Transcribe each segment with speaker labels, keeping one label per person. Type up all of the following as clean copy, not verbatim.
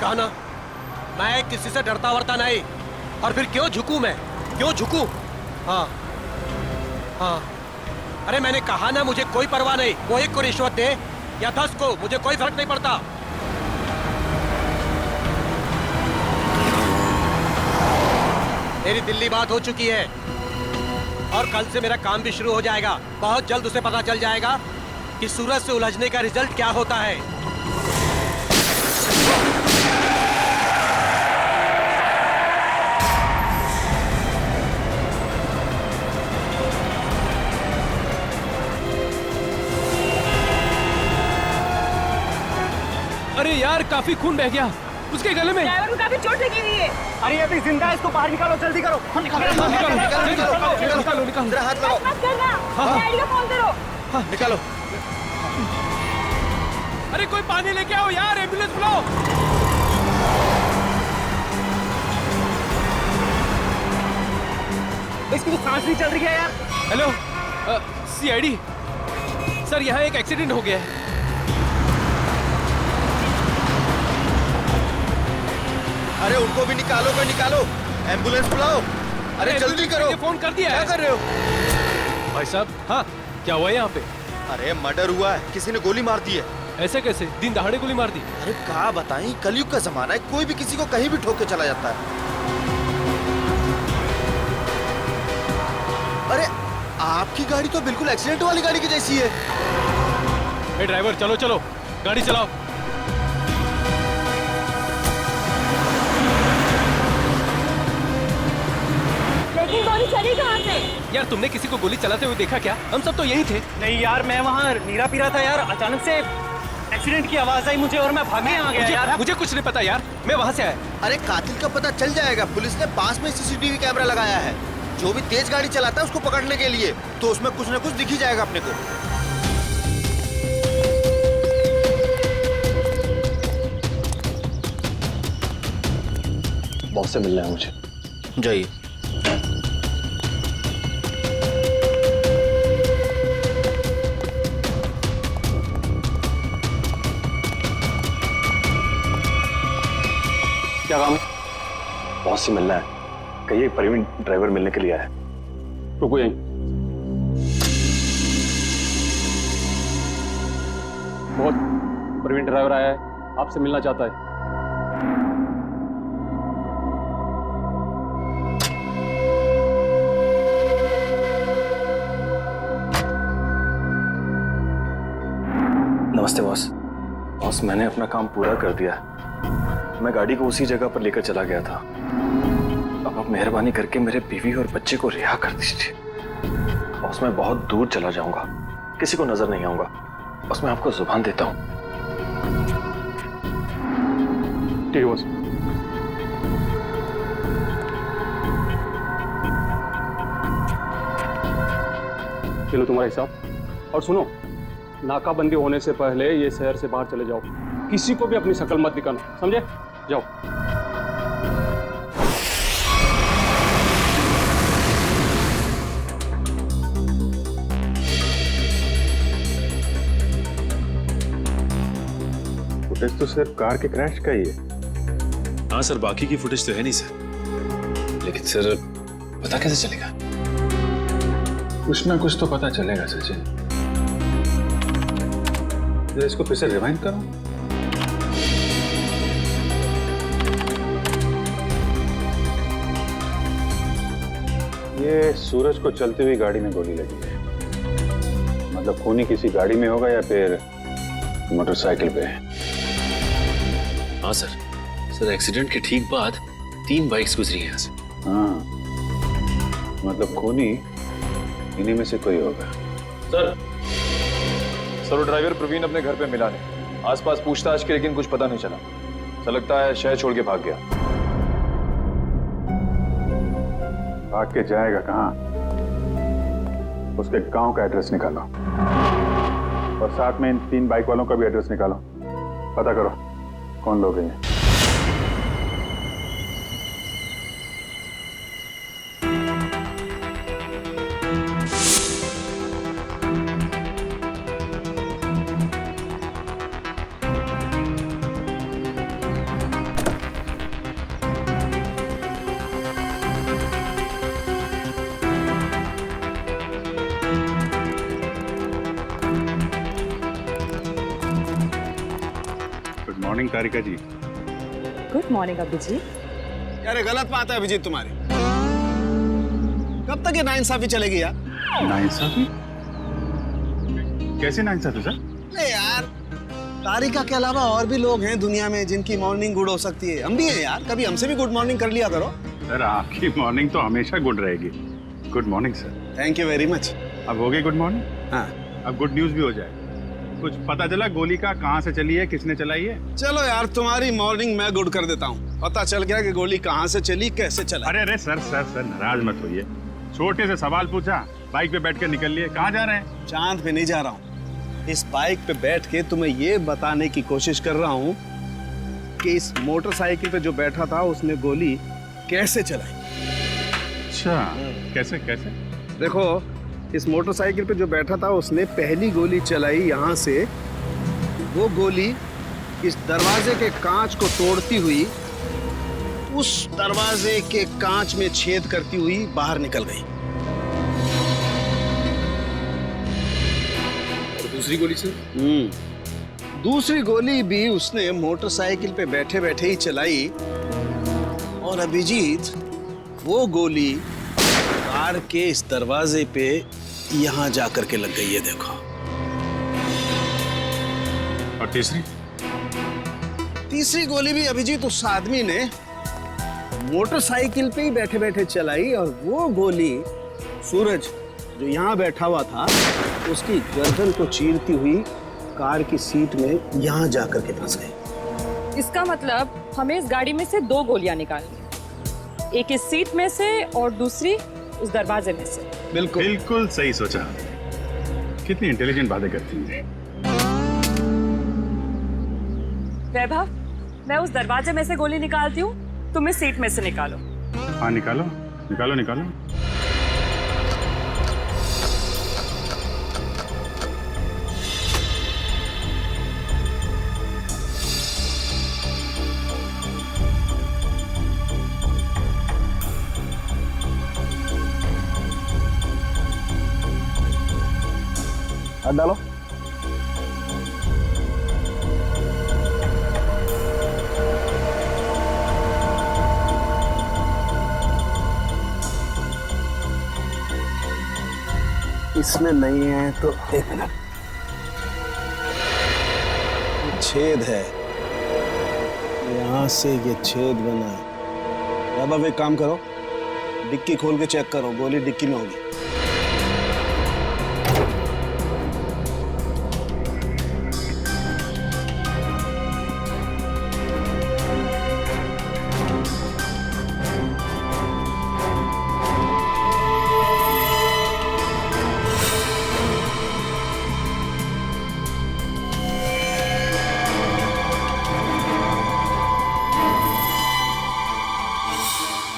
Speaker 1: रहा ना, मैं किसी से डरता वरता नहीं। और फिर क्यों झुकूं मैं, क्यों झुकूं? हाँ हाँ, अरे मैंने कहा ना, मुझे कोई परवाह नहीं। वो 1 को रिश्वत दे या 10 को, मुझे कोई फर्क नहीं पड़ता। मेरी दिल्ली बात हो चुकी है और कल से मेरा काम भी शुरू हो जाएगा। बहुत जल्द उसे पता चल जाएगा कि सूरज से उलझने का रिजल्ट क्या होता है।
Speaker 2: अरे यार, काफी खून बह गया उसके गले में।
Speaker 3: ड्राइवर को काफी चोट लगी हुई है।
Speaker 4: अरे ये भी जिंदा है, इसको बाहर निकालो, जल्दी करो।
Speaker 2: निकालो।
Speaker 4: मेरा हाथ लगाओ।
Speaker 3: मत करना, डैडी को फोन करो।
Speaker 4: निकालो।
Speaker 2: अरे कोई पानी लेके आओ यार, एम्बुलेंस बुलाओ।
Speaker 4: इसकी तो सांस नहीं चल रही है यार।
Speaker 2: हेलो, सीआईडी सर, यहाँ एक एक्सीडेंट हो गया है।
Speaker 4: अरे उनको भी निकालो, कोई निकालो, एम्बुलेंस बुलाओ। अरे जल्दी करो।
Speaker 2: फोन कर दिया
Speaker 4: क्या
Speaker 2: है।
Speaker 4: कर रहे हो?
Speaker 2: भाई साहब, हाँ क्या हुआ है यहाँ पे?
Speaker 4: अरे मर्डर हुआ है, किसी ने गोली मार दी है।
Speaker 2: ऐसे कैसे? दिन दहाड़े गोली मार दी?
Speaker 4: अरे क्या बताएं, कलयुग का जमाना है, कोई भी किसी को कहीं भी ठोक के चला जाता है। अरे आपकी गाड़ी तो बिल्कुल एक्सीडेंट वाली गाड़ी की जैसी है।
Speaker 2: ए ड्राइवर, चलो चलो, गाड़ी चलाओ।
Speaker 3: लेकिन गोली चली कहाँ से?
Speaker 2: यार तुमने किसी को गोली चलाते हुए देखा क्या? हम सब तो यही थे।
Speaker 5: नहीं यार, मैं वहाँ नीरा पी रहा था यार, अचानक से एक्सीडेंट की आवाज आई मुझे और मैं भागे आ गया यार।
Speaker 2: मुझे कुछ नहीं पता यार, मैं वहाँ से आया।
Speaker 4: अरे कातिल का पता चल जाएगा, पुलिस ने पास में सीसीटीवी कैमरा लगाया है। जो भी तेज गाड़ी चलाता है उसको पकड़ने के लिए, तो उसमें कुछ ना कुछ दिख ही जाएगा अपने को।
Speaker 6: बॉस से मिलना है मुझे।
Speaker 4: जाइए।
Speaker 6: क्या काम है? बॉस से मिलना है। कहिए प्रवीण ड्राइवर मिलने के लिए आया है। रुको यहीं। बहुत प्रवीण ड्राइवर आया है, आपसे मिलना चाहता है। नमस्ते बॉस। बॉस, मैंने अपना काम पूरा कर दिया। मैं गाड़ी को उसी जगह पर लेकर चला गया था। अब आप मेहरबानी करके मेरे बीवी और बच्चे को रिहा कर दीजिए। बॉस, मैं बहुत दूर चला जाऊंगा, किसी को नजर नहीं आऊंगा। बस मैं आपको जुबान देता हूं। ठीक है बॉस। चलो तुम्हारा हिसाब। और सुनो, नाकाबंदी होने से पहले ये शहर से बाहर चले जाओ। किसी को भी अपनी शक्ल मत दिखाना, समझे? जाओ।
Speaker 7: फुटेज तो सिर्फ कार के क्रैश का ही है।
Speaker 8: हाँ सर, बाकी की फुटेज तो है नहीं सर।
Speaker 6: लेकिन सर, पता कैसे चलेगा?
Speaker 7: कुछ ना कुछ तो पता चलेगा सचिन। जरा इसको फिर से रिवाइंड करो। ये सूरज को चलती हुई गाड़ी में गोली लगी है। मतलब खूनी किसी गाड़ी में होगा या फिर मोटरसाइकिल पे।
Speaker 8: हाँ सर। सर, एक्सीडेंट के ठीक बाद 3 बाइक्स गुजरी हैं यहाँ से।
Speaker 7: हाँ, मतलब खूनी इन्हीं में से कोई होगा।
Speaker 9: सर, वो ड्राइवर प्रवीण अपने घर पे मिला नहीं। आसपास पूछताछ की, लेकिन कुछ पता नहीं चला। ऐसा लगता है शहर छोड़ के भाग गया।
Speaker 7: भाग के जाएगा कहाँ? उसके गांव का एड्रेस निकालो और साथ में इन 3 बाइक वालों का भी एड्रेस निकालो। पता करो कौन लोग हैं ये। Morning Tarika ji.
Speaker 3: Good morning Abhijit.
Speaker 10: यार ये गलत बात है अभिजीत तुम्हारी। कब तक ये नाइंसाफी चलेगी यार?
Speaker 7: नाइंसाफी? कैसी नाइंसाफी सर?
Speaker 10: नहीं यार, तारिका के अलावा और भी लोग हैं दुनिया में जिनकी मॉर्निंग गुड हो सकती है। हम भी हैं यार, कभी हमसे भी गुड मॉर्निंग कर लिया करो।
Speaker 7: सर आपकी मॉर्निंग तो हमेशा गुड रहेगी। Good morning sir.
Speaker 10: Thank you very much.
Speaker 7: अब हो गई गुड मॉर्निंग?
Speaker 10: हाँ,
Speaker 7: अब गुड न्यूज भी हो जाए। कुछ पता चला गोली का कहाँ से चली है, किसने चलाई है?
Speaker 10: चलो यार तुम्हारी मॉर्निंग मैं गुड कर देता हूँ। पता चल गया कि गोली कहाँ से चली, कैसे चला।
Speaker 7: अरे अरे सर सर सर नाराज मत होइए। छोटे से सवाल पूछा, बाइक पे बैठ कर निकल लिए। कहाँ जा रहे हैं?
Speaker 10: चांद पे नहीं जा रहा हूँ। इस बाइक पे बैठ के तुम्हें ये बताने की कोशिश कर रहा हूँ कि इस मोटरसाइकिल पे जो बैठा था उसने गोली कैसे चलाई।
Speaker 7: अच्छा, कैसे कैसे?
Speaker 10: देखो, इस मोटरसाइकिल पे जो बैठा था उसने पहली गोली चलाई यहाँ से। वो गोली इस दरवाजे के कांच को तोड़ती हुई उस दरवाजे के कांच में छेद करती हुई बाहर निकल गई।
Speaker 8: और दूसरी गोली सर?
Speaker 10: दूसरी गोली भी उसने मोटरसाइकिल पे बैठे बैठे ही चलाई। और अभिजीत, वो गोली कार के इस दरवाजे पे यहाँ जाकर के लग गई है, देखो।
Speaker 7: और तीसरी?
Speaker 10: तीसरी गोली भी अभिजीत उस आदमी ने मोटरसाइकिल पे ही बैठे बैठे चलाई। और वो गोली सूरज जो यहाँ बैठा हुआ था उसकी गर्दन को चीरती हुई कार की सीट में यहाँ जाकर के फंस गई।
Speaker 3: इसका मतलब हमें इस गाड़ी में से 2 गोलियां निकालनी है, एक इस सीट में से और दूसरी उस दरवाजे में से।
Speaker 10: बिल्कुल
Speaker 7: बिल्कुल सही सोचा। कितनी इंटेलिजेंट बातें करती हैं।
Speaker 3: वैभव, मैं उस दरवाजे में से गोली निकालती हूँ, तुम इस सीट में से निकालो।
Speaker 7: हाँ निकालो निकालो निकालो।
Speaker 10: हाथ डालो। इसमें नहीं है तो एक मिनट। छेद है, यहां से ये छेद बना है। अब एक काम करो, डिक्की खोल के चेक करो, गोली डिक्की में होगी।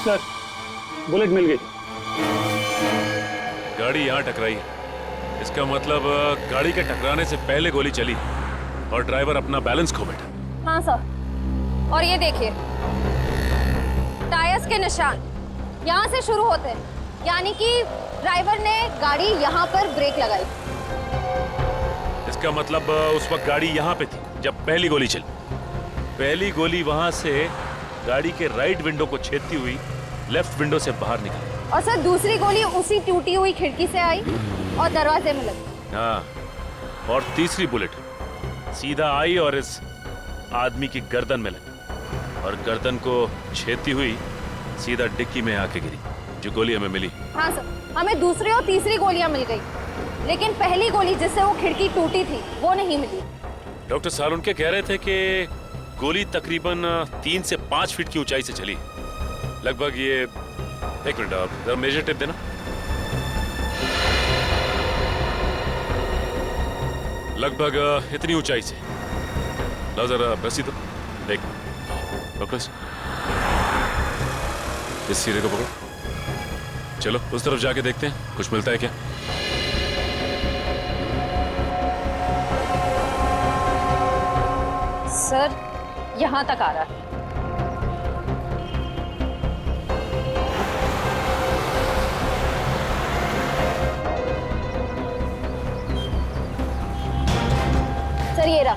Speaker 7: सर बुलेट मिल गई।
Speaker 8: गाड़ी यहाँ टकराई है, इसका मतलब गाड़ी के टकराने से पहले गोली चली और ड्राइवर अपना बैलेंस खो बैठा।
Speaker 11: हाँ सर, और ये देखिए टायर्स के निशान यहाँ से शुरू होते हैं, यानी कि ड्राइवर ने गाड़ी यहाँ पर ब्रेक लगाई।
Speaker 8: इसका मतलब उस वक्त गाड़ी यहाँ पे थी जब पहली गोली चली। पहली गोली वहां से गाड़ी के राइट विंडो को छेदती हुई लेफ्ट विंडो से बाहर निकली।
Speaker 11: और सर दूसरी गोली उसी टूटी हुई खिड़की से आई और दरवाजे में लगी।
Speaker 8: हाँ, और तीसरी बुलेट सीधा आई और इस आदमी की गर्दन में लगी और गर्दन को छेदती हुई सीधा डिक्की में आके गिरी, जो गोली हमें मिली।
Speaker 11: हाँ सर, हमें दूसरी और तीसरी गोलियां मिल गई, लेकिन पहली गोली जिससे वो खिड़की टूटी थी वो नहीं मिली।
Speaker 8: डॉक्टर सालुनके कह रहे थे कि गोली तकरीबन 3 से 5 फीट की ऊंचाई से चली, लगभग ये। एक मिनट, आप जरा मेजर टेप देना। लगभग इतनी ऊंचाई से। लो जरा रस्सी दो। देख डॉक्टर, इस सिरे को पकड़ो। चलो उस तरफ जाके देखते हैं कुछ मिलता है क्या।
Speaker 11: सर यहाँ तक आ रहा है। सर ये रहा।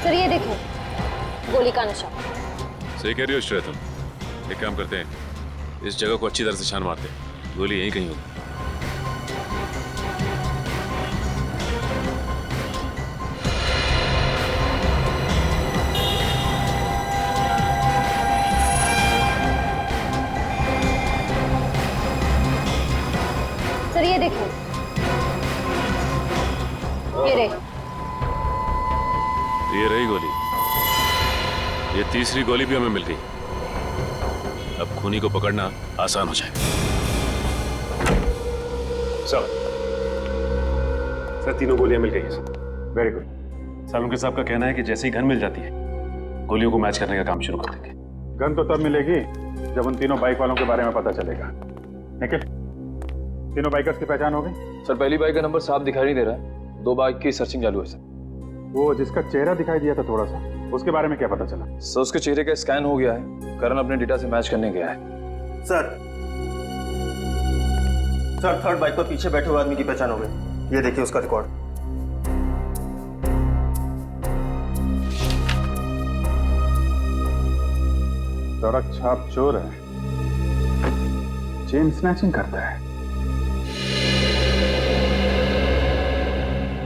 Speaker 11: सर ये देखो, गोली का निशान।
Speaker 8: सही कह रही हो श्रेया तुम। एक काम करते हैं, इस जगह को अच्छी तरह से छान मारते हैं। गोली यहीं कहीं होगी।
Speaker 11: सर ये देखो,
Speaker 8: ये रही गोली। ये तीसरी गोली भी हमें मिल गई। अब खूनी को पकड़ना आसान हो जाएगा।
Speaker 6: सर तीनों गोलियां मिल गई हैं सर। Very good. सालुंके साहब का कहना है कि जैसे ही गन मिल जाती है, गोलियों को मैच करने का काम शुरू कर देंगे।
Speaker 7: गन तो तब मिलेगी जब उन तीनों बाइक वालों के बारे में पता चलेगा। निखिल, तीनों बाइकर्स की पहचान हो गई?
Speaker 9: सर पहली बाइक का नंबर साफ दिखाई नहीं दे रहा है। 2 बाइक की सर्चिंग चालू है सर।
Speaker 7: वो जिसका चेहरा दिखाई दिया था थोड़ा सा, उसके बारे में क्या पता चला?
Speaker 9: सर उसके चेहरे का स्कैन हो गया है। करण अपने डेटा से मैच करने गया है।
Speaker 12: सर थर्ड बाइक पर पीछे बैठे हुए आदमी की पहचान हो गई। ये देखिए उसका रिकॉर्ड।
Speaker 7: सड़क छाप चोर है, चेन स्नैचिंग करता है।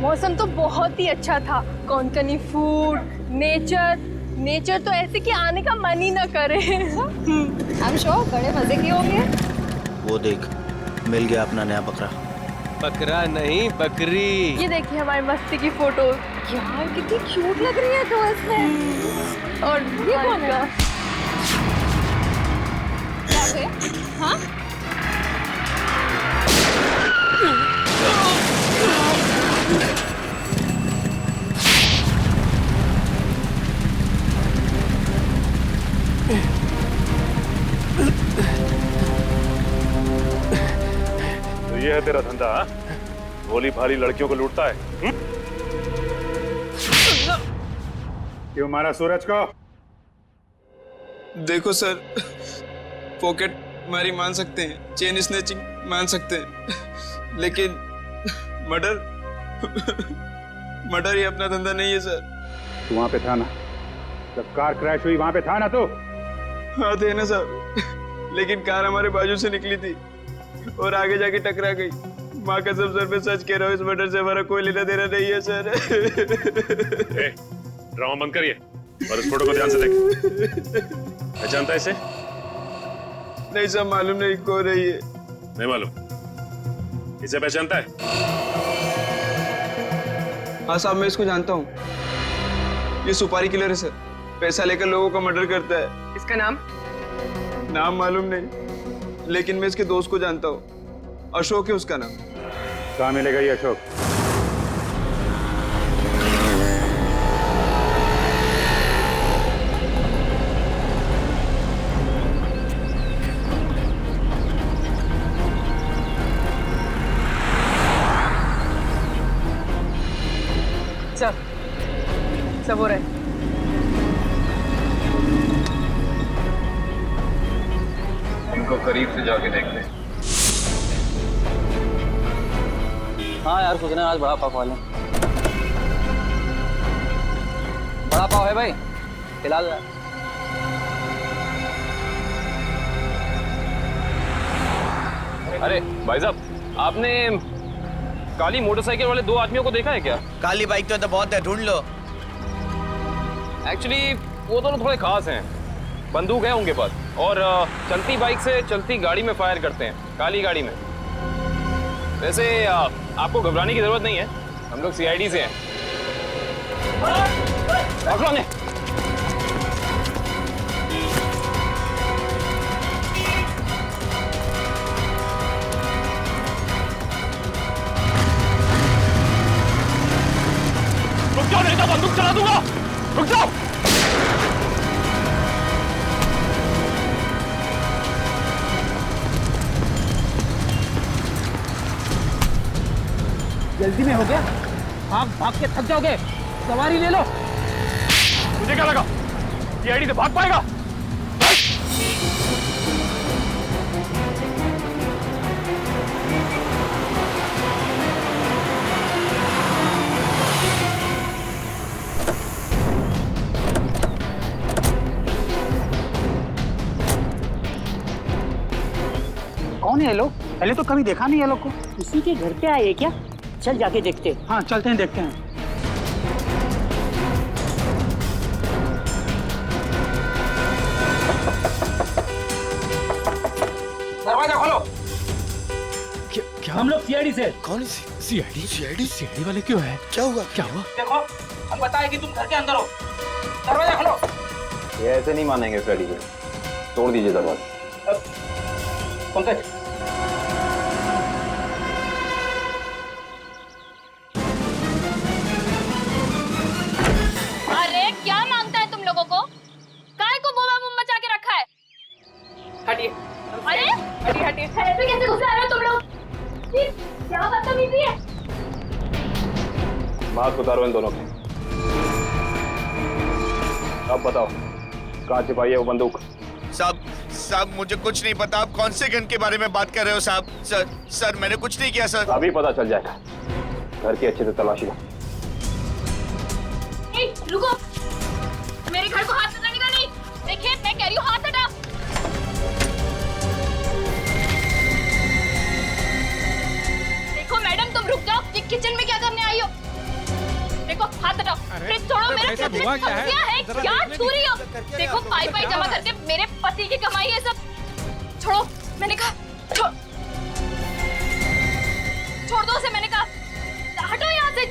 Speaker 13: मौसम तो बहुत ही अच्छा था। कोंकणी फूड, नेचर तो ऐसे कि आने का मन ही ना करे।
Speaker 11: I'm sure बड़े मजे की होंगे।
Speaker 4: वो देख, मिल गया अपना नया बकरा।
Speaker 2: बकरा नहीं, बकरी।
Speaker 13: ये देखिए हमारी मस्ती की फोटो।
Speaker 11: यार कितनी क्यूट लग रही है तो इसमें।
Speaker 13: और ये कौन का?
Speaker 11: हाँ?
Speaker 6: तो ये है तेरा धंधा? भोली भाली लड़कियों को लूटता है?
Speaker 7: क्यों मारा सूरज को?
Speaker 14: देखो सर, पॉकेट मारी मान सकते हैं, चेन स्नैचिंग मान सकते हैं, लेकिन मर्डर ये अपना धंधा नहीं है सर।
Speaker 7: तू वहां पे था ना जब कार क्रैश हुई? वहां पे था ना तू?
Speaker 14: हाँ थे ना साहब, लेकिन कार हमारे बाजू से निकली थी और आगे जाके टकरा गई। माँ कसम सर, मैं सच कह रहा हूँ, इस मर्डर से हमारा कोई लेना देना नहीं है सर।
Speaker 6: ड्रामा बंद करिए और इस फोटो को ध्यान से देख। पहचानता है इसे?
Speaker 14: नहीं सर, मालूम नहीं कौन है ये।
Speaker 6: नहीं मालूम? इसे पहचानता है?
Speaker 14: हाँ साहब, मैं इसको जानता हूँ। ये सुपारी किलर है सर, पैसा लेकर लोगों का मर्डर करता है।
Speaker 13: इसका नाम?
Speaker 14: नाम मालूम नहीं, लेकिन मैं इसके दोस्त को जानता हूँ। अशोक है उसका नाम।
Speaker 7: कहाँ मिलेगा ये अशोक?
Speaker 13: सब हो रहा है।
Speaker 9: इनको करीब से जाके देखते हैं।
Speaker 5: हाँ यार, सोच रहे हैं आज बड़ा पाव खा लें। बड़ा पाव है भाई, खिला दो।
Speaker 2: अरे भाई साहब, आपने काली मोटरसाइकिल वाले 2 आदमियों को देखा है क्या?
Speaker 4: काली बाइक तो बहुत है, ढूंढ लो।
Speaker 2: एक्चुअली वो दोनों थोड़े खास हैं। बंदूक है उनके पास और चलती बाइक से चलती गाड़ी में फायर करते हैं, काली गाड़ी में। वैसे आपको घबराने की जरूरत नहीं है, हम लोग सीआईडी से हैं। पकड़ो ने। रुक जाओ नहीं तो बंदूक चला दूंगा। रुक जाओ।
Speaker 5: जल्दी में हो गया, भाग भाग के थक जाओगे, सवारी ले लो।
Speaker 2: मुझे क्या लगा सीआईडी से भाग पाएगा?
Speaker 5: कौन है ये लोग? पहले तो कभी देखा नहीं है लोग को।
Speaker 15: किसी के घर पे आए क्या? चल जाके देखते हैं।
Speaker 5: हाँ चलते हैं, देखते हैं।
Speaker 1: दरवाजा खोलो।
Speaker 15: क्या हम लोग सीआईडी से।
Speaker 1: कौन सीआईडी? सीआईडी वाले क्यों है? क्या हुआ?
Speaker 5: देखो, हम बताए कि तुम घर के अंदर हो। दरवाजा खोलो।
Speaker 7: ये ऐसे नहीं मानेंगे फ्रेडी को, तोड़ दीजिए दरवाजा।
Speaker 5: पंकज,
Speaker 11: अरे क्या मांगता है तुम लोगों को? काय को बोमा बुम मचा के रखा है?
Speaker 3: हटिए।
Speaker 11: अरे
Speaker 3: हटिए।
Speaker 11: ऐसे कैसे घुस आ रहे हो तुम लोग? ये क्या बदतमीजी है?
Speaker 7: मास्क उतारो इन दोनों के। अब बताओ, कहाँ छिपाई है वो बंदूक?
Speaker 4: साहब मुझे कुछ नहीं पता। आप कौन से गन के बारे में बात कर रहे हो साहब? सर मैंने कुछ नहीं किया सर।
Speaker 7: अभी पता चल जाएगा। घर की अच्छे से तलाशी लो।
Speaker 11: रुको, मेरे घर को हाथ लगाने का नहीं। देखिए मैं कह रही हूँ, हाथ हटा। देखो मैडम, तुम रुक जाओ। ये किचन में क्या करने आई हो? देखो हाथ हटाओ। प्लीज छोड़ो। मेरा क्या है? क्या छू रही हो? देखो पाई जमा करके मेरे पति की कमाई है सब। छोड़ो, मैंने कहा छोड़ दो उसे। मैंने कहा हटो यहाँ से।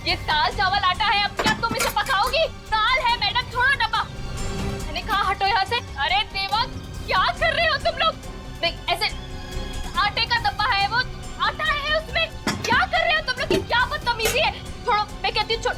Speaker 11: ये दाल चावल आटा है, अब क्या तुम इसे पकाओगी? दाल है मैडम, छोड़ो डब्बा। मैंने कहा हटो यहाँ से। अरे देवा, क्या कर रहे हो तुम लोग? देख ऐसे आटे का डब्बा है, वो आटा है उसमें। क्या कर रहे हो तुम लोग? की क्या बदतमीजी है? छोड़ो, मैं कहती हूँ छोड़।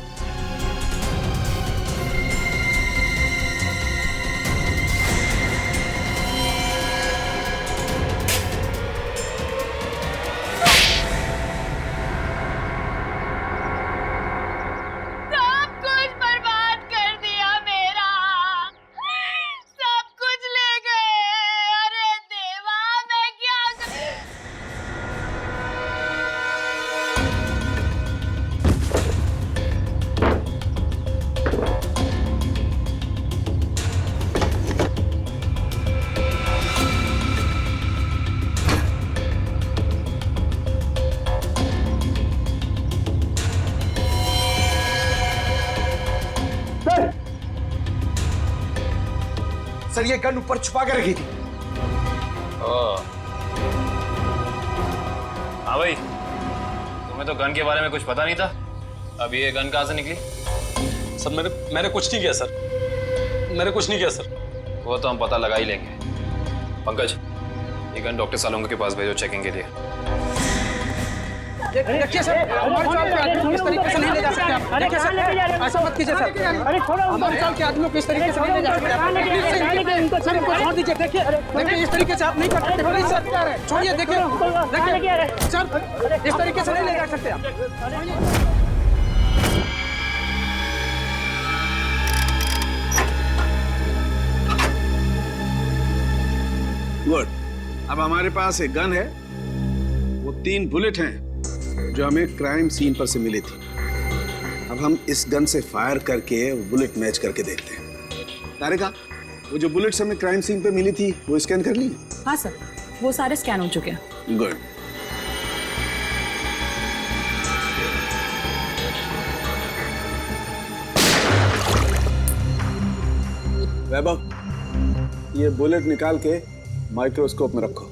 Speaker 1: सर ये गन ऊपर छुपा के रखी थी।
Speaker 2: हाँ भाई, तुम्हें तो गन के बारे में कुछ पता नहीं था। अब ये गन कहाँ से निकली?
Speaker 6: सर मैंने कुछ नहीं किया सर। मैंने कुछ नहीं किया सर।
Speaker 2: वो तो हम पता लगा ही लेंगे। पंकज, ये गन डॉक्टर सालोंगा के पास भेजो चेकिंग के लिए।
Speaker 5: देखिए सर, इस तरीके से नहीं ले जा सकते आप। देखिए सर, ऐसा मत कीजिए सर। अरे छोड़ो, हमारे साल के आदमियों को इस तरीके से नहीं ले जा सकते। सर इनको छोड़ दीजिए। देखिए इस तरीके से आप नहीं कर सकते। प्लीज सर छोड़िए। देखिए सर, इस तरीके से नहीं ले जा सकते आप।
Speaker 10: गुड। अब हमारे पास एक गन है, वो 3 बुलेट हैं जो हमें क्राइम सीन पर से मिली थी। अब हम इस गन से फायर करके बुलेट मैच करके देखते हैं। तारिका, वो जो बुलेट्स हमें क्राइम सीन पे मिली थी वो स्कैन कर ली?
Speaker 3: हाँ सर, वो सारे स्कैन हो चुके हैं।
Speaker 10: गुड। वैभव, ये बुलेट निकाल के माइक्रोस्कोप में रखो।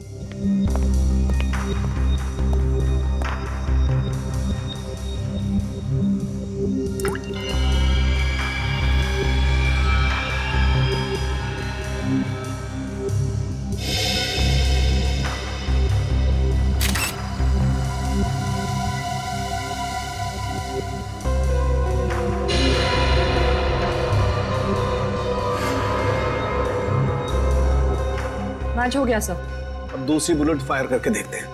Speaker 3: मैच हो गया सर।
Speaker 10: अब दूसरी बुलेट फायर करके देखते हैं।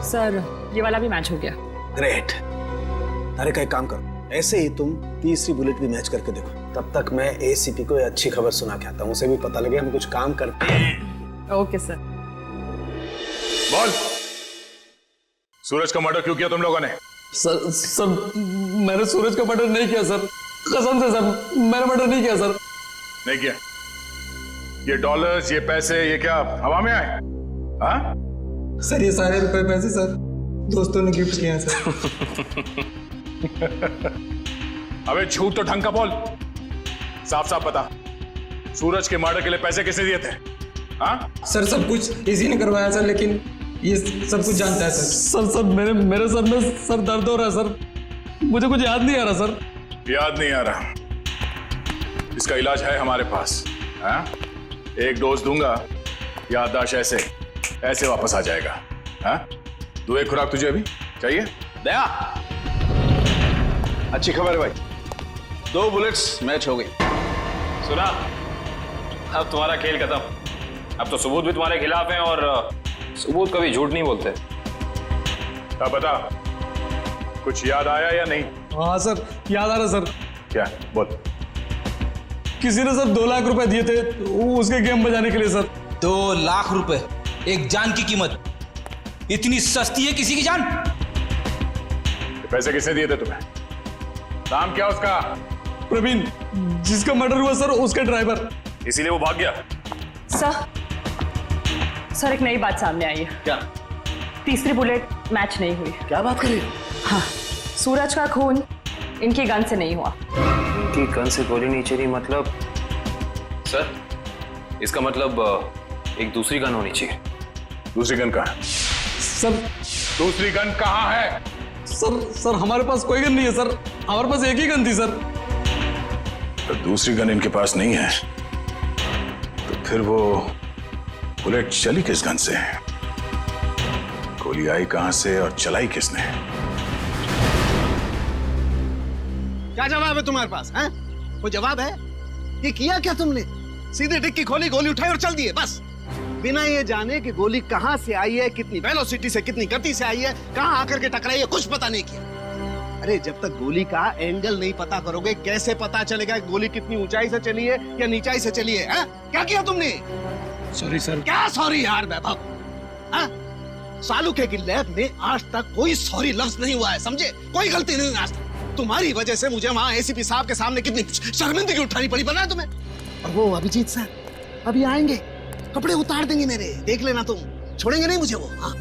Speaker 3: सर ये वाला भी मैच हो गया।
Speaker 10: ग्रेट। अरे का एक काम करो, ऐसे ही तुम तीसरी बुलेट भी मैच करके देखो। तब तक मैं एसीपी को अच्छी खबर सुना के आता हूँ, उसे भी पता लगे हम कुछ काम करते हैं।
Speaker 3: Okay sir.
Speaker 9: बोल, सूरज का मर्डर क्यों किया तुम लोगों ने?
Speaker 16: सर मैंने सूरज का मर्डर नहीं किया सर, कसम से सर, मैंने मर्डर नहीं किया सर।
Speaker 9: नहीं किया? ये डॉलर्स, ये पैसे, ये क्या हवा में आए? हाँ?
Speaker 16: सर ये सारे रुपए पैसे सर दोस्तों ने गिफ्ट किए हैं सर।
Speaker 9: अबे झूठ तो ढंग का बोल, साफ साफ बता, सूरज के मर्डर के लिए पैसे किसने दिए थे? हाँ?
Speaker 16: सर सब कुछ इसी ने करवाया सर, लेकिन ये सब कुछ जानता है सर। सर मेरे सर में सर दर्द हो रहा है सर, मुझे कुछ याद नहीं आ रहा सर।
Speaker 9: याद नहीं आ रहा? इसका इलाज है हमारे पास। हाँ? एक डोज दूंगा, याददाश्त ऐसे वापस आ जाएगा। हाँ? दो एक खुराक तुझे अभी चाहिए?
Speaker 4: दया, अच्छी खबर है भाई, 2 बुलेट्स मैच हो गई।
Speaker 2: सुना, अब तुम्हारा खेल खत्म। अब तो सबूत भी तुम्हारे खिलाफ हैं और सबूत कभी झूठ नहीं बोलते।
Speaker 9: अब बता, कुछ याद आया या नहीं?
Speaker 16: हाँ सर याद आ रहा सर।
Speaker 9: क्या? बोल।
Speaker 16: किसी ने सर 2 लाख रुपए दिए थे उसके गेम बजाने के लिए सर।
Speaker 17: 2 लाख रुपए, एक जान की कीमत। इतनी सस्ती है किसी की जान?
Speaker 9: पैसे किसने दिए थे तुम्हें? नाम क्या उसका?
Speaker 16: प्रवीण, जिसका मर्डर हुआ सर उसका ड्राइवर।
Speaker 9: इसीलिए वो भाग गया?
Speaker 3: सर एक नई बात सामने आई है।
Speaker 9: क्या?
Speaker 3: तीसरी बुलेट मैच नहीं हुई।
Speaker 10: क्या बात कर रही हो?
Speaker 3: हाँ, सूरज का खून इनकी गन से नहीं हुआ।
Speaker 2: इनकी गन से गोली नहीं चली मतलब? सर इसका मतलब एक दूसरी गन होनी चाहिए।
Speaker 9: दूसरी गन कहाँ है?
Speaker 16: सर
Speaker 9: दूसरी गन कहाँ है?
Speaker 16: सर हमारे पास कोई गन नहीं है सर, हमारे पास एक ही गन थी सर।
Speaker 9: तो दूसरी गन इनके पास नहीं है तो फिर वो बुलेट चली किस गन से? गोली आई कहां से और चलाई किसने?
Speaker 10: क्या जवाब है तुम्हारे पास? हैं? कोई जवाब है? ये किया क्या तुमने? सीधे डिक्की खोली, गोली उठाई और चल दिए बस, बिना ये जाने कि गोली कहां से आई है, कितनी वेलोसिटी से, कितनी गति से आई है, कहां आकर के टकराई है, कुछ पता नहीं किया। अरे जब तक गोली का एंगल नहीं पता करोगे कैसे पता चलेगा गोली कितनी ऊंचाई से चली है या नीचाई से चली है? क्या किया तुमने?
Speaker 16: Sorry sir.
Speaker 10: क्या सॉरी यार वैभव? सालुके की लैब में आज तक कोई सॉरी लफ्ज नहीं हुआ है, समझे? कोई गलती नहीं आज तक। तुम्हारी वजह से मुझे वहां एसीपी साहब के सामने कितनी शर्मिंदगी उठानी पड़ी, पता है तुम्हें? और वो अभिजीत सर अभी आएंगे, कपड़े उतार देंगे मेरे, देख लेना तुम, छोड़ेंगे नहीं मुझे वो। हाँ।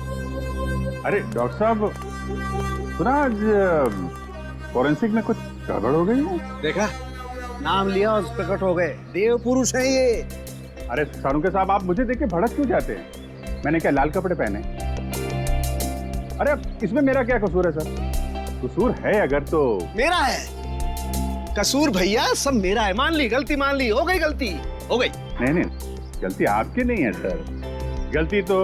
Speaker 7: अरे डॉक्टर साहब, सुना आज फॉरेंसिक में कुछ गड़बड़ हो गई है?
Speaker 10: देखा, नाम लिया और प्रकट हो गए, देव पुरुष है ये।
Speaker 7: अरे सारुके साहब, आप मुझे देख के भड़क क्यों जाते हैं? मैंने क्या लाल कपड़े पहने? अरे अब इसमें मेरा क्या कसूर है सर? कसूर है अगर तो
Speaker 10: मेरा है कसूर भैया, सब मेरा है। मान ली गलती, मान ली, हो गई गलती, हो गई।
Speaker 7: नहीं, गलती आपकी नहीं है सर, गलती तो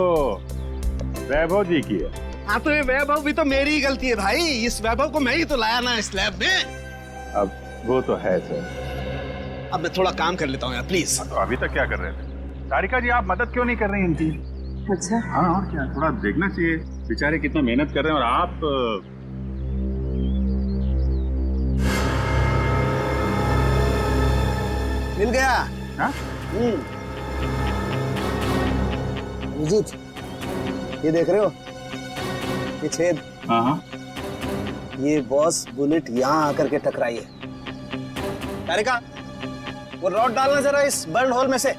Speaker 7: वैभव जी की है।
Speaker 10: हाँ तो ये वैभव भी तो मेरी ही गलती है भाई, इस वैभव को मैं ही तो लाया ना इस लैब में।
Speaker 7: अब वो तो है सर।
Speaker 10: अब मैं थोड़ा काम कर लेता हूँ यार, प्लीज।
Speaker 7: तो अभी तक क्या कर रहे थे? तारिका जी, आप मदद क्यों नहीं कर रही इनकी?
Speaker 3: अच्छा
Speaker 7: हाँ, और क्या, थोड़ा देखना चाहिए, बेचारे कितना मेहनत कर रहे हैं और आप
Speaker 10: मिल गया।
Speaker 7: हाँ?
Speaker 10: अभिजीत, ये देख रहे हो ये छेद?
Speaker 7: हाँ।
Speaker 10: ये बॉस बुलेट यहाँ आकर के टकराई है। तारिका, वो रॉड डालना जरा इस बर्न होल में से।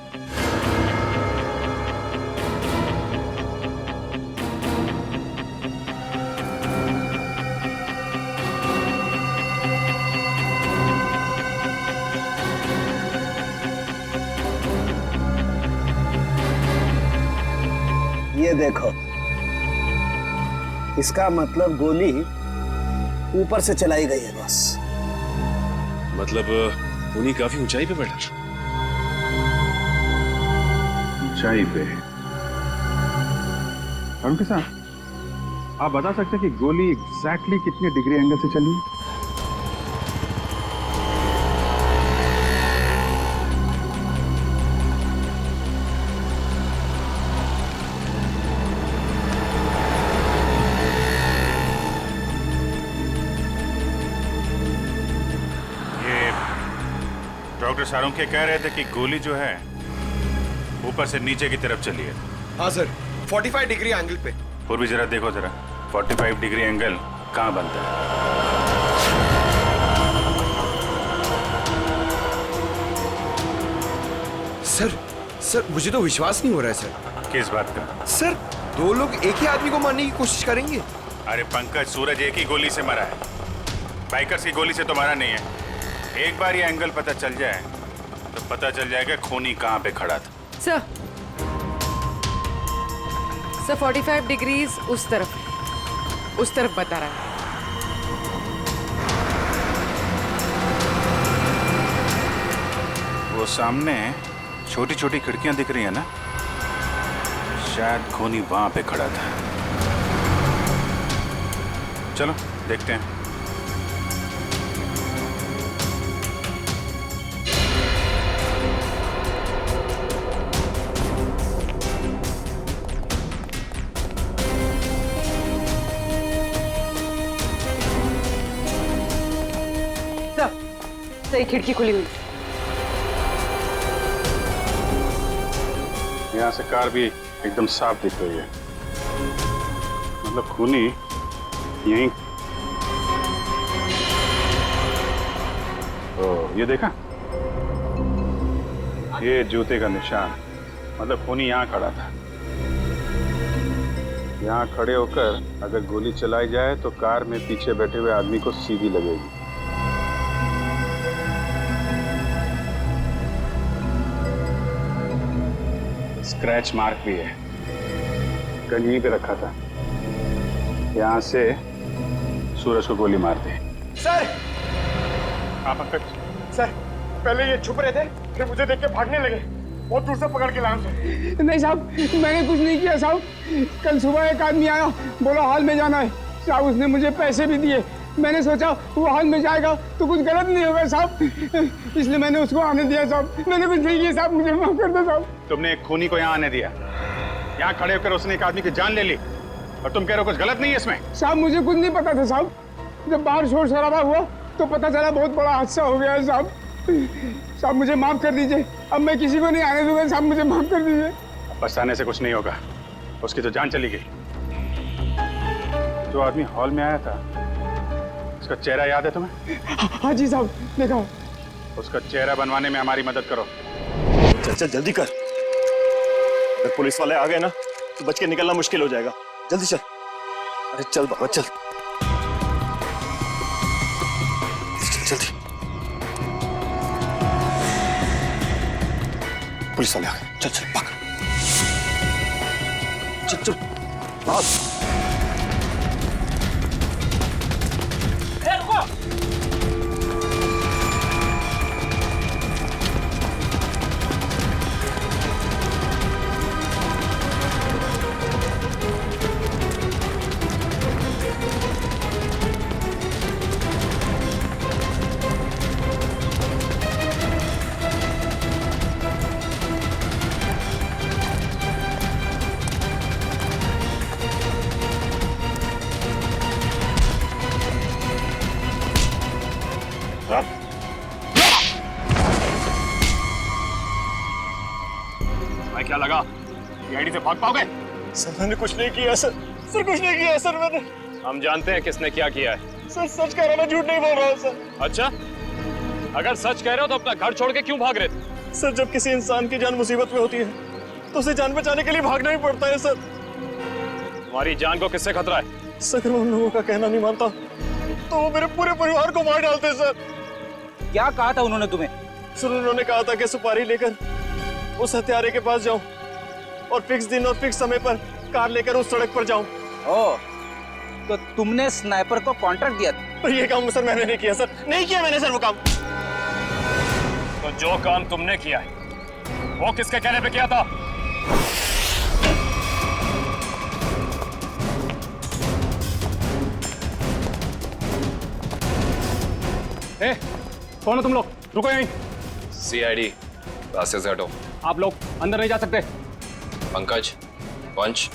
Speaker 10: ये देखो, इसका मतलब गोली ऊपर से चलाई गई है बस।
Speaker 8: मतलब उन्हीं काफी ऊंचाई पे बैठा।
Speaker 7: ऊंचाई पे? उनके साथ आप बता सकते हैं कि गोली एग्जैक्टली कितने डिग्री एंगल से चली?
Speaker 9: डॉक्टर सारुंखे कह रहे थे कि गोली जो है ऊपर से नीचे की तरफ चली है।
Speaker 18: हाँ सर, 45 डिग्री एंगल पे।
Speaker 9: और भी जरा देखो जरा, 45 डिग्री एंगल कहाँ बनता है?
Speaker 18: सर मुझे तो विश्वास नहीं हो रहा है सर।
Speaker 9: किस बात का?
Speaker 18: सर 2 लोग एक ही आदमी को मारने की कोशिश करेंगे।
Speaker 9: अरे पंकज, सूरज एक ही गोली से मरा है, बाइकर्स की गोली से तो मरा नहीं है। एक बार ये एंगल पता चल जाए तो पता चल जाएगा खूनी कहाँ पे खड़ा था।
Speaker 19: सर 45 डिग्रीज उस तरफ बता रहा है।
Speaker 9: वो सामने छोटी छोटी खिड़कियां दिख रही है ना, शायद खूनी वहां पे खड़ा था। चलो देखते हैं।
Speaker 19: सही खिड़की खुली हुई।
Speaker 9: यहाँ से कार भी एकदम साफ दिख रही है, मतलब खूनी यहीं। तो ये देखा, ये जूते का निशान, मतलब खूनी यहाँ खड़ा था। यहाँ खड़े होकर अगर गोली चलाई जाए तो कार में पीछे बैठे हुए आदमी को सीधी लगेगी। स्क्रैच मार्क भी है, गन यहीं पे रखा था। यहाँ से सूरज को गोली मार दी।
Speaker 18: सर!
Speaker 9: हाँ पंकज।
Speaker 18: सर, पहले ये छुप रहे थे, फिर मुझे देख के भागने लगे। बहुत दूर से पकड़ के लाया सर।
Speaker 5: नहीं साहब, मैंने कुछ नहीं किया साहब। कल सुबह एक आदमी आया, बोला हॉल में जाना है साहब। उसने मुझे पैसे भी दिए। मैंने सोचा वो हॉल में जाएगा तो कुछ गलत नहीं होगा साहब, इसलिए मैंने उसको आने दिया साहब। मैंने कुछ नहीं किया साहब, मुझे माफ कर दो साहब।
Speaker 9: तुमने एक खूनी को यहाँ आने दिया, यहाँ खड़े होकर उसने एक आदमी की जान ले ली, और तुम कह रहे हो कुछ गलत नहीं है इसमें?
Speaker 5: साहब मुझे कुछ नहीं पता था साहब। जब बाहर शोर शराबा हुआ तो पता चला बहुत बड़ा हादसा हो गया है साहब। साहब मुझे माफ कर दीजिए, अब मैं किसी को नहीं आने दूंगा साहब, मुझे माफ कर दीजिए।
Speaker 9: पछताने से कुछ नहीं होगा, उसकी तो जान चली गई। जो आदमी हॉल में आया था, उसका चेहरा याद है तुम्हें?
Speaker 5: हाँ जी साहब, देखा।
Speaker 9: उसका चेहरा बनवाने में हमारी मदद करो।
Speaker 12: चल चल जल्दी कर, अगर पुलिस वाले आ गए ना तो बच के निकलना मुश्किल हो जाएगा। जल्दी चल। अरे चल बाबा चल, जल्दी। पुलिस वाले आ गए, चल चल भाग। चल चल भाग।
Speaker 9: क्या लगा सीआईडी से भाग पाओगे?
Speaker 12: सर मैंने कुछ नहीं किया सर, सर कुछ नहीं किया सर मैंने।
Speaker 2: हम जानते हैं किसने क्या किया है।
Speaker 12: सर सच कह रहा हूं, झूठ नहीं बोल रहा हूं सर।
Speaker 2: अच्छा, अगर सच कह रहे हो तो अपना घर छोड़ के क्यों भाग रहे थे?
Speaker 12: सर जब किसी इंसान की जान मुसीबत में होती है तो उसे जान बचाने के लिए भागना ही पड़ता है सर।
Speaker 2: तुम्हारी जान को किससे खतरा है?
Speaker 12: सर अगर मैं उन लोगों का कहना नहीं मानता तो वो मेरे पूरे परिवार को मार डालते सर।
Speaker 17: क्या कहा था उन्होंने तुम्हें?
Speaker 12: सर उन्होंने कहा था कि सुपारी लेकर उस हत्यारे के पास जाऊं और फिक्स दिन और फिक्स समय पर कार लेकर उस सड़क पर जाऊं।
Speaker 17: ओह, तो तुमने स्नाइपर को कॉन्ट्रैक्ट दिया था?
Speaker 12: पर ये काम सर मैंने नहीं किया सर, नहीं किया मैंने सर वो काम।
Speaker 2: तो जो काम तुमने किया है वो किसके कहने पे किया था?
Speaker 7: ए, कौन हो तुम लोग? रुको यहीं।
Speaker 2: सीआईडी, रास्ते से हटो।
Speaker 7: आप लोग अंदर नहीं जा सकते।
Speaker 2: पंकज, पंच।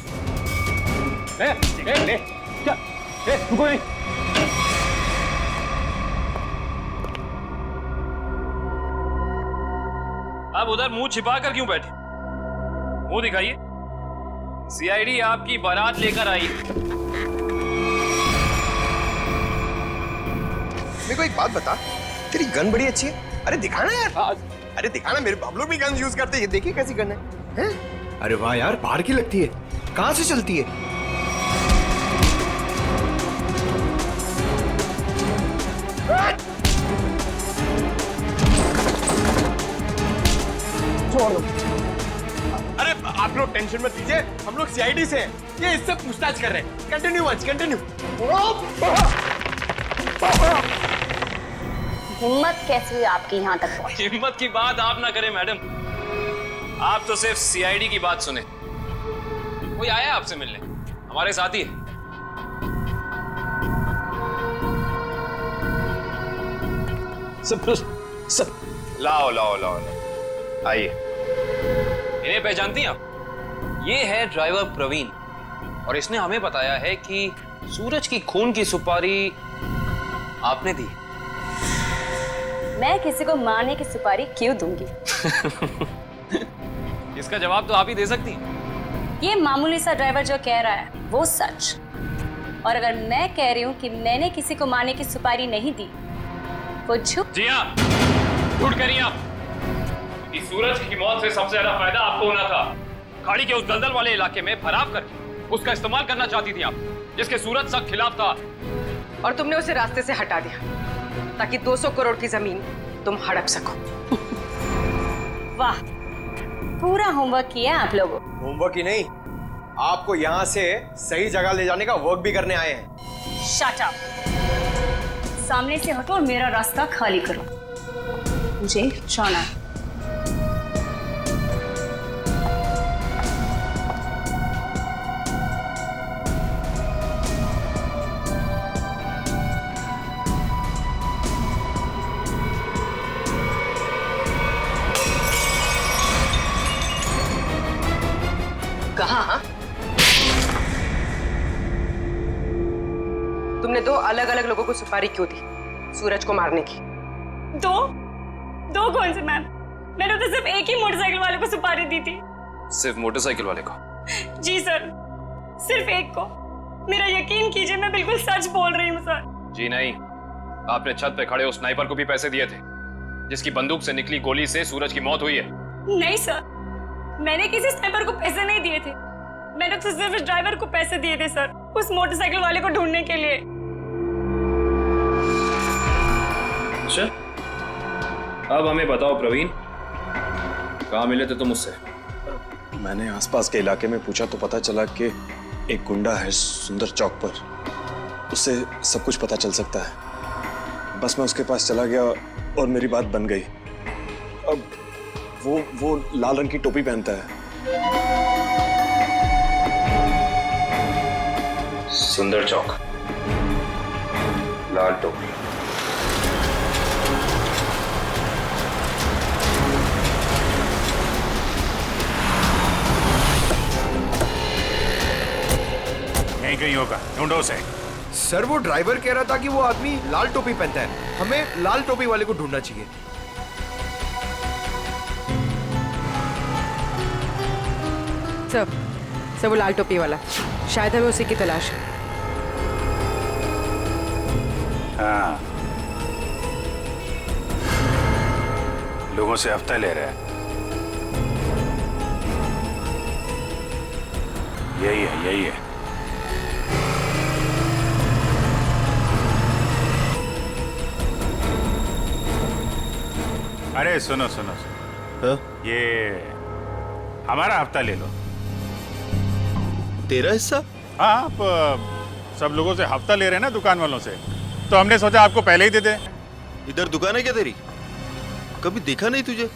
Speaker 7: क्या? रुको यहीं।
Speaker 2: आप उधर मुंह छिपा कर क्यों बैठे? मुंह दिखाइए। सीआईडी आपकी बारात लेकर आई।
Speaker 18: मेरे को एक बात बता, तेरी गन बड़ी अच्छी है। अरे दिखाना यार। अरे दिखाना, मेरे हम लोग भी गन यूज करते हैं। ये देखिए कैसी गन है? अरे वाह यार, बाहर की लगती है। कहाँ से चलती है? अरे आप लोग टेंशन मत लीजिए, हम लोग सीआईडी से हैं। ये इससे पूछताछ कर रहे हैं। Continue once, continue.
Speaker 20: हिम्मत कैसे हुई आपकी यहाँ तक पहुंची?
Speaker 2: हिम्मत की बात आप ना करें मैडम, आप तो सिर्फ सीआईडी की बात सुने। कोई आया आपसे मिलने? हमारे साथी है। सब लाओ लाओ लाओ, आइए। इन्हें पहचानती हैं आप? ये है ड्राइवर प्रवीण, और इसने हमें बताया है कि सूरज की खून की सुपारी आपने दी।
Speaker 20: मैं किसी को मारने की सुपारी क्यों दूंगी?
Speaker 2: इसका जवाब तो आप ही दे सकती हैं।
Speaker 20: ये मामूली सा ड्राइवर जो कह रहा है वो सच, और अगर मैं कह रही हूँ कि मैंने किसी को मारने की सुपारी नहीं दी, वो झूठ।
Speaker 2: जी हाँ, झूठ करिए आप। कि सूरज की मौत से सबसे ज्यादा फायदा आपको होना था। खाड़ी के उस दलदल वाले इलाके में फरार करके उसका इस्तेमाल करना चाहती थी आप, जिसके सूरज सख्त खिलाफ था।
Speaker 19: और तुमने उसे रास्ते से हटा दिया ताकि 200 करोड़ की जमीन तुम हड़प सको।
Speaker 20: वाह, पूरा होमवर्क किया आप लोगों।
Speaker 18: होमवर्क ही नहीं, आपको यहाँ से सही जगह ले जाने का वर्क भी करने आए हैं।
Speaker 20: शट अप, सामने से हटो और मेरा रास्ता खाली करो। मुझे जाना है।
Speaker 19: कहाँ? तुमने 2 अलग-अलग लोगों को सुपारी क्यों दी सूरज को मारने की?
Speaker 3: दो कौन से मैम? मैंने तो सिर्फ एक ही मोटरसाइकिल वाले को सुपारी दी थी।
Speaker 2: सिर्फ मोटरसाइकिल वाले को?
Speaker 3: जी सर, सिर्फ एक को। मेरा यकीन कीजिए, मैं बिल्कुल सच बोल रही हूँ सर।
Speaker 2: जी नहीं, आपने छत पे खड़े उस स्नाइपर को भी पैसे दिए थे, जिसकी बंदूक से निकली गोली से सूरज की मौत हुई है।
Speaker 3: नहीं सर, मैंने किसी स्नाइपर को पैसे नहीं दिए थे। मैंने तो सिर्फ ड्राइवर को पैसे दिए थे सर, उस मोटरसाइकिल वाले को ढूंढने के लिए।
Speaker 2: अच्छा, अब हमें बताओ प्रवीण, कहाँ मिले थे तुम उससे?
Speaker 6: मैंने आसपास के इलाके में पूछा तो पता चला कि एक गुंडा है सुंदर चौक पर, उससे सब कुछ पता चल सकता है। बस मैं उसके पास चला गया और मेरी बात बन गई। अब वो लाल रंग की टोपी पहनता है।
Speaker 2: सुंदर चौक, लाल टोपी।
Speaker 7: यहीं कहीं होगा, ढूंढो उसे।
Speaker 18: सर वो ड्राइवर कह रहा था कि वो आदमी लाल टोपी पहनता है, हमें लाल टोपी वाले को ढूंढना चाहिए।
Speaker 19: सब वो लाल टोपी वाला, शायद हमें उसी की तलाश है।
Speaker 7: हाँ, लोगों से हफ्ता ले रहा है। यही है। अरे सुनो। ये हमारा हफ्ता ले लो।
Speaker 4: तेरा हिस्सा?
Speaker 7: हाँ, आप सब लोगों से हफ्ता ले रहे हैं ना, दुकान वालों से, तो हमने सोचा आपको पहले ही दे दे।
Speaker 4: इधर दुकान है क्या तेरी? कभी देखा नहीं तुझे?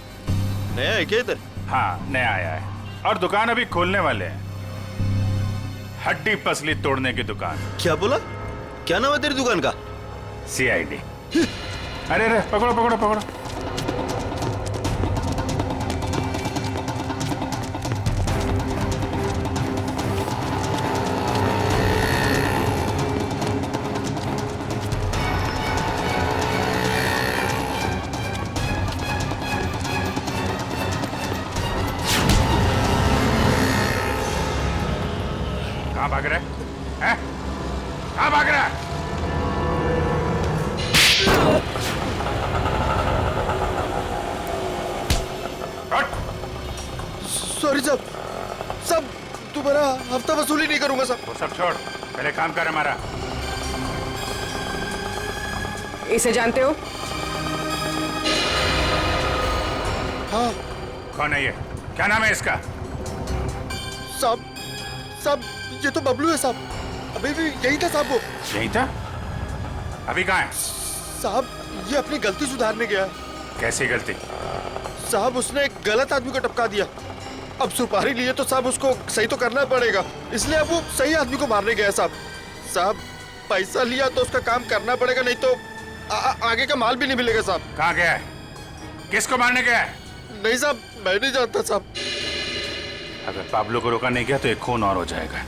Speaker 4: नया है क्या इधर?
Speaker 7: हाँ, नया आया है, और दुकान अभी खोलने वाले हैं। हड्डी पसली तोड़ने की दुकान।
Speaker 4: क्या बोला? क्या नाम है तेरी दुकान का?
Speaker 7: सीआईडी। अरे पकड़ो।
Speaker 9: भाग रहा है? कहाँ भाग रहा है?
Speaker 4: सॉरी साहब, सब तुम्हारा हफ्ता वसूली नहीं करूंगा साहब।
Speaker 9: वो सब छोड़, पहले काम कर हमारा।
Speaker 19: इसे जानते हो?
Speaker 4: हाँ।
Speaker 9: कौन है ये? क्या नाम है इसका?
Speaker 4: साहब, साहब ये तो बबलू है साहब। अभी भी यही था साहब वो।
Speaker 9: यही था? अभी कहाँ है?
Speaker 4: साहब ये अपनी गलती सुधारने गया है।
Speaker 9: कैसी गलती?
Speaker 4: साहब उसने एक गलत आदमी को टपका दिया। अब सुपारी लिए तो साहब उसको सही तो करना पड़ेगा, इसलिए अब वो सही आदमी को मारने गया साहब। साहब पैसा लिया तो उसका काम करना पड़ेगा, नहीं तो आगे का माल भी नहीं मिलेगा साहब।
Speaker 9: कहाँ गया है? किसको मारने गया है?
Speaker 4: नहीं साहब, मैं नहीं जानता साहब।
Speaker 9: अगर पाब्लो को रोका नहीं गया तो एक खून और हो जाएगा।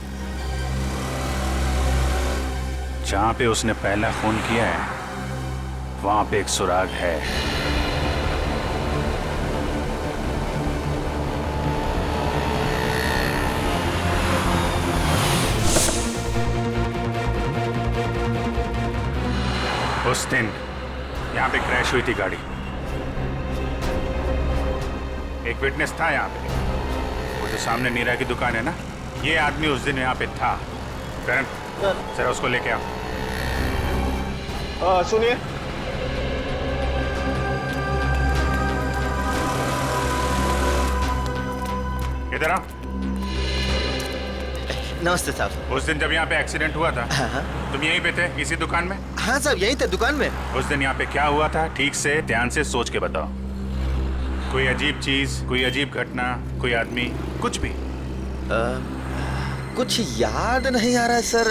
Speaker 9: जहां पे उसने पहला खून किया है वहां पे एक सुराग है। उस दिन यहाँ पे क्रैश हुई थी गाड़ी। एक विटनेस था यहाँ पे, वो जो सामने नीरा की दुकान है ना, ये आदमी उस दिन यहाँ पे था। करण, जरा उसको लेके आओ।
Speaker 12: सुनिए,
Speaker 9: इधर आओ।
Speaker 4: नमस्ते साहब।
Speaker 9: उस दिन जब यहाँ पे एक्सीडेंट हुआ था, तुम यहीं पे थे, इसी दुकान में?
Speaker 4: हाँ साहब, यहीं थे दुकान में।
Speaker 9: उस दिन यहाँ पे क्या हुआ था, ठीक से ध्यान से सोच के बताओ। कोई अजीब चीज, कोई अजीब घटना, कोई आदमी, कुछ भी?
Speaker 4: कुछ याद नहीं आ रहा है सर।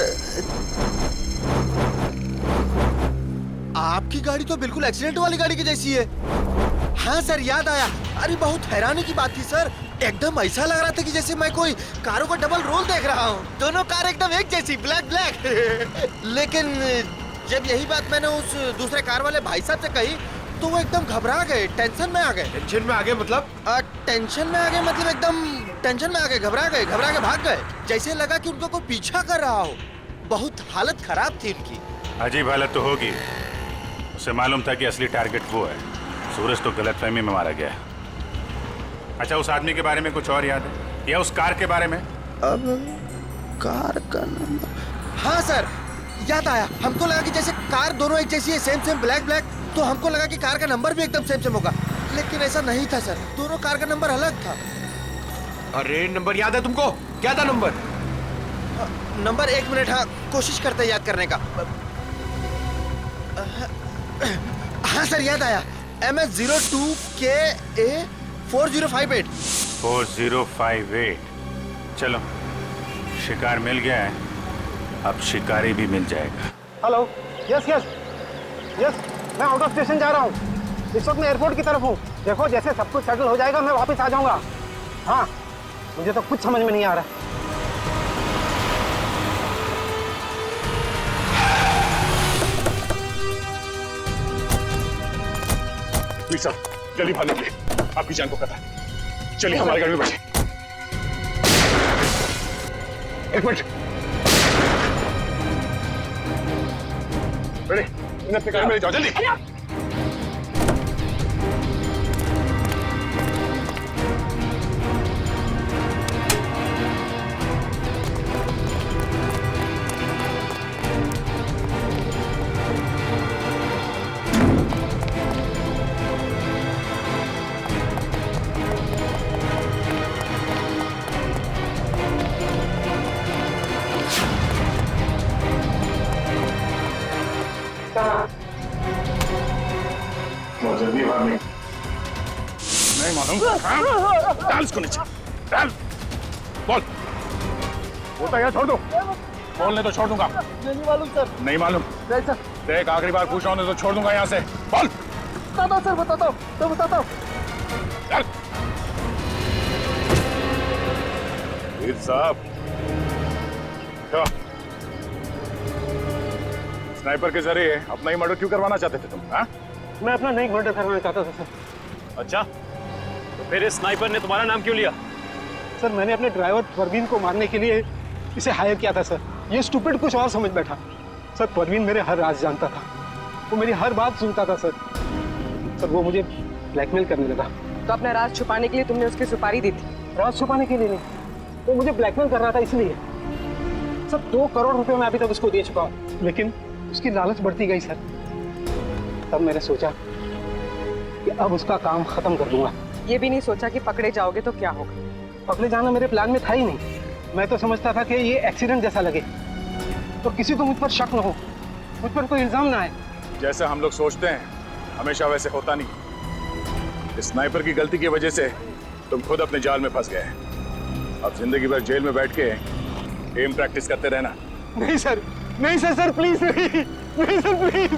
Speaker 4: आपकी गाड़ी तो बिल्कुल एक्सीडेंट वाली गाड़ी की जैसी है। हाँ सर, याद आया। अरे बहुत हैरानी की बात थी सर, एकदम ऐसा लग रहा था कि जैसे मैं कोई कारों का डबल रोल देख रहा हूँ। दोनों कार एकदम एक जैसी, ब्लैक ब्लैक। लेकिन जब यही बात मैंने उस दूसरे कार वाले भाई साहब से कही तो वो एकदम घबरा गए, टेंशन में आ गए।
Speaker 18: टेंशन में आ गए मतलब?
Speaker 4: टेंशन में आ गए मतलब एकदम टेंशन में आ गए, घबरा के भाग गए। जैसे लगा कि उनको कोई पीछा कर रहा हो। बहुत हालत खराब थी उनकी।
Speaker 9: अजीब हालत तो होगी। उसे मालूम था कि असली टारगेट वो है। सूरज तो गलतफहमी में मारा गया है। अच्छा, उस आदमी के बारे में कुछ और याद है, या उस कार के बारे में?
Speaker 4: अब कार का नंबर, हाँ सर याद आया। हमको लगा कि जैसे कार दोनों एक जैसी है, सेम ब्लैक ब्लैक, तो हमको लगा कि कार का नंबर भी एकदम सेम होगा, लेकिन ऐसा नहीं था सर। दोनों कार का नंबर अलग था।
Speaker 18: अरे नंबर याद है तुमको? क्या था नंबर?
Speaker 4: नंबर 1 मिनट, हाँ कोशिश करते याद करने का। हाँ सर याद आया, MS02KA 4058।
Speaker 9: 4058। चलो, शिकार मिल गया है, अब शिकारी भी मिल जाएगा।
Speaker 5: हेलो, यस यस यस, मैं आउट ऑफ स्टेशन जा रहा हूँ। इस वक्त मैं एयरपोर्ट की तरफ हूँ। देखो जैसे सब कुछ सेटल हो जाएगा मैं वापस आ जाऊंगा। हाँ, मुझे तो कुछ समझ में नहीं आ रहा।
Speaker 9: साहब जल्दी भागेंगे, आपकी जान को खतरा है। चलिए हमारी गाड़ी में बैठे। एक मिनट, इन्हें अपनी गाड़ी में ले जाओ जल्दी। जल्दी भागने नहीं मालूम। डाल इसको नीचे, डाल। बोल, बोलता है छोड़ दो। बोलने तो छोड़ दूंगा।
Speaker 5: नहीं मालूम सर।
Speaker 9: नहीं मालूम?
Speaker 5: सर
Speaker 9: देख, आखिरी बार पूछ रहा हूँ तो छोड़ दूंगा यहाँ से। बोल।
Speaker 5: बताता हूँ सर, बताता हूँ तो बताता हूँ।
Speaker 9: चल। वीर साहब, क्या स्नाइपर के जरिए अपना ही मर्डर क्यों करवाना चाहते थे तुम? हाँ?
Speaker 5: मैं अपना नहीं मर्डर करवाना चाहता था सर।
Speaker 8: अच्छा, तो फिर इस स्नाइपर ने तुम्हारा नाम क्यों लिया?
Speaker 5: सर मैंने अपने ड्राइवर परवीन को मारने के लिए इसे हायर किया था सर। ये स्टूपिड कुछ और समझ बैठा। सर परवीन मेरे हर राज जानता था, वो मेरी हर बात सुनता था सर। सर वो मुझे ब्लैकमेल करने लगा।
Speaker 19: तो अपना राज छुपाने के लिए तुमने उसकी सुपारी दी थी?
Speaker 5: राज छुपाने के लिए नहीं, वो मुझे ब्लैकमेल कर रहा था इसलिए। सर 2 करोड़ रुपए मैं अभी तक उसको दे चुका हूँ, लेकिन उसकी लालच बढ़ती गई सर। तब मैंने सोचा कि अब उसका काम खत्म कर दूंगा।
Speaker 19: ये भी नहीं सोचा कि पकड़े जाओगे तो क्या होगा?
Speaker 5: पकड़े जाना मेरे प्लान में था ही नहीं। मैं तो समझता था कि ये एक्सीडेंट जैसा लगे तो किसी को मुझ पर शक न हो, मुझ पर कोई इल्जाम ना आए।
Speaker 9: जैसा हम लोग सोचते हैं हमेशा वैसे होता नहीं। इस स्नाइपर की गलती की वजह से तुम खुद अपने जाल में फंस गए। अब जिंदगी भर जेल में बैठ के एम प्रैक्टिस करते रहना।
Speaker 5: नहीं सर, नहीं सर, सर प्लीज नहीं, नहीं सर प्लीज।